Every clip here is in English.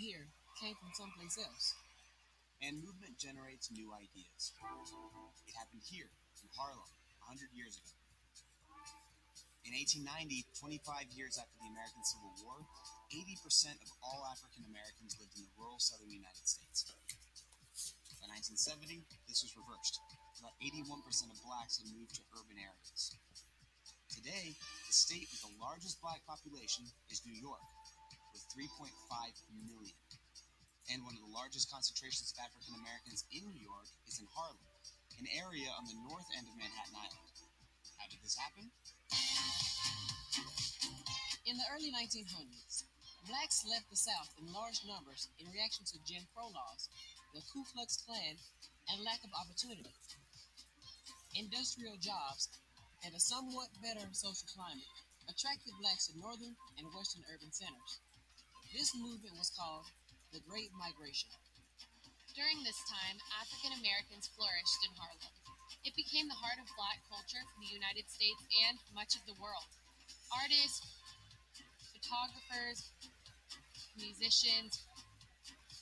here came from someplace else. And movement generates new ideas. It happened here in Harlem 100 years ago. In 1890, 25 years after the American Civil War, 80% of all African Americans lived in the rural southern United States. By 1970, this was reversed. About 81% of blacks had moved to urban areas. Today, the state with the largest black population is New York, with 3.5 million. And one of the largest concentrations of African Americans in New York is in Harlem, an area on the north end of Manhattan Island. How did this happen? In the early 1900s, blacks left the South in large numbers in reaction to Jim Crow laws, the Ku Klux Klan, and lack of opportunity. Industrial jobs and a somewhat better social climate attracted blacks to northern and western urban centers. This movement was called the Great Migration. During this time, African Americans flourished in Harlem. It became the heart of black culture for the United States and much of the world. Artists, photographers, musicians,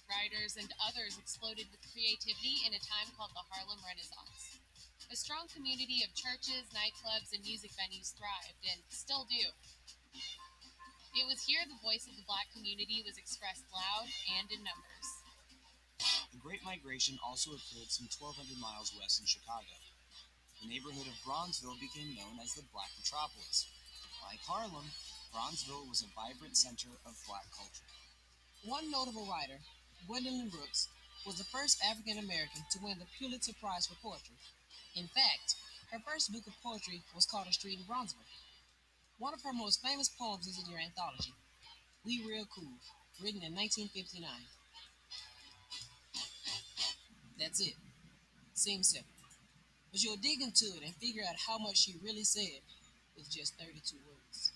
writers, and others exploded with creativity in a time called the Harlem Renaissance. A strong community of churches, nightclubs, and music venues thrived, and still do. It was here the voice of the black community was expressed loud and in numbers. The Great Migration also occurred some 1,200 miles west in Chicago. The neighborhood of Bronzeville became known as the Black Metropolis. Like Harlem, Bronzeville was a vibrant center of black culture. One notable writer, Gwendolyn Brooks, was the first African American to win the Pulitzer Prize for poetry. In fact, her first book of poetry was called A Street in Bronzeville. One of her most famous poems is in your anthology, We Real Cool, written in 1959. That's it. Seems simple. But you'll dig into it and figure out how much she really said with just 32 words.